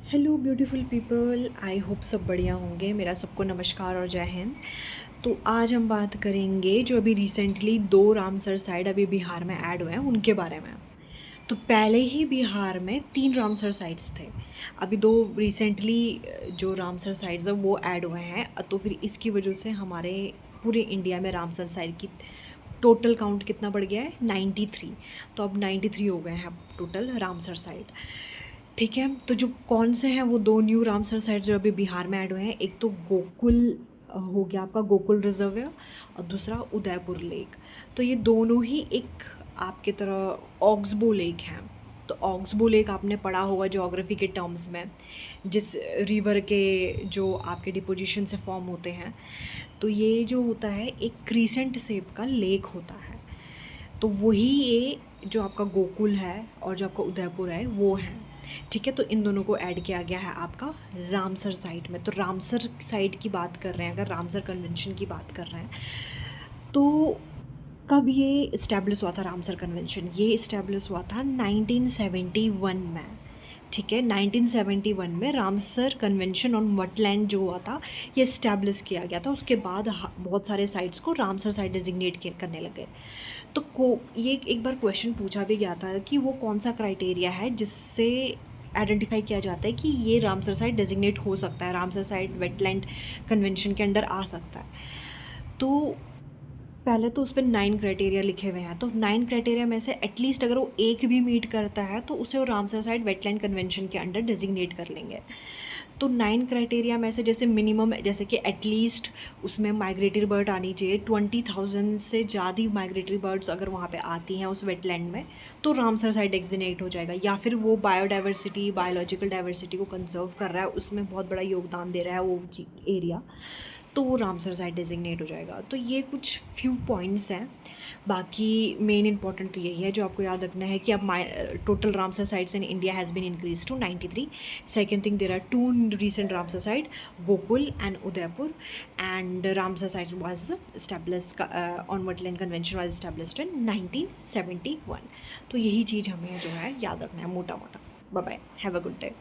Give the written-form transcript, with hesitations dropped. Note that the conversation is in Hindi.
Hello beautiful people, I hope सब बढ़िया होंगे। मेरा सबको नमस्कार और जय हिंद। तो आज हम बात करेंगे जो अभी रिसेंटली 2 रामसर साइट अभी बिहार में ऐड हुए हैं उनके बारे में। तो पहले ही बिहार में 3 रामसर साइट्स थे, अभी 2 रिसेंटली जो रामसर साइट्स हैं वो ऐड हुए हैं। तो फिर इसकी वजह से हमारे पूरे इंडिया में रामसर साइट की टोटल काउंट कितना बढ़ गया है, 93। तो अब 93 हो गए हैं टोटल रामसर साइट। ठीक है, तो जो कौन से हैं वो 2 न्यू रामसर साइट जो अभी बिहार में ऐड हुए हैं, एक तो गोकुल हो गया आपका गोकुल रिजर्व और दूसरा उदयपुर लेक। तो ये दोनों ही एक आपके तरह ऑक्सबो लेक हैं। तो ऑक्सबो लेक आपने पढ़ा होगा ज्योग्राफी के टर्म्स में, जिस रिवर के जो आपके डिपोजिशन से फॉर्म होते हैं। तो ये जो होता है एक क्रीसेंट शेप का लेक होता है। तो वही ये जो आपका गोकुल है और जो आपका उदयपुर है वो है। ठीक है, तो इन दोनों को ऐड किया गया है आपका रामसर साइट में। तो रामसर साइट की बात कर रहे हैं, अगर रामसर कन्वेंशन की बात कर रहे हैं, तो कब ये इस्टेब्लिश हुआ था रामसर कन्वेंशन? ये इस्टेब्लिश हुआ था 1971 में। ठीक है, 1971 में रामसर कन्वेंशन ऑन वटलैंड जो हुआ था ये इस्टेब्लिश किया गया था। उसके बाद बहुत सारे साइट्स को रामसर साइट डेजिग्नेट करने लगे। तो ये एक बार क्वेश्चन पूछा भी गया था कि वो कौन सा क्राइटेरिया है जिससे आइडेंटिफाई किया जाता है कि ये रामसर साइट डेजिग्नेट हो सकता है, रामसर साइट वेटलैंड कन्वेंशन के अंडर आ सकता है। तो पहले तो उस पर 9 क्राइटेरिया लिखे हुए हैं। तो 9 क्राइटेरिया में से एटलीस्ट अगर वो एक भी मीट करता है तो उसे वो रामसर साइट वेटलैंड कन्वेंशन के अंडर डेजिग्नेट कर लेंगे। तो 9 क्राइटेरिया में से जैसे मिनिमम, जैसे कि एटलीस्ट उसमें माइग्रेटरी बर्ड आनी चाहिए, 20,000 से ज़्यादा माइग्रेटरी बर्ड्स अगर वहाँ पे आती हैं उस वेटलैंड में तो रामसर साइट डेजिग्नेट हो जाएगा। या फिर वो बायोडाइवर्सिटी, बायोलॉजिकल डाइवर्सिटी को कंजर्व कर रहा है, उसमें बहुत बड़ा योगदान दे रहा है वो एरिया, तो वो रामसर साइट डेजिग्नेट हो जाएगा। तो ये कुछ फ्यू पॉइंट्स हैं। बाकी मेन इंपॉर्टेंट तो यही है जो आपको याद रखना है कि अब total Ramsar sites in India has been increase to 93। Second thing, there are 2 recent Ramsar site, Gokul and Udaipur, and Ramsar site was established on wetland convention was established in 1971। तो यही चीज़ हमें जो है याद रखना है मोटा मोटा। Bye bye, have a good day.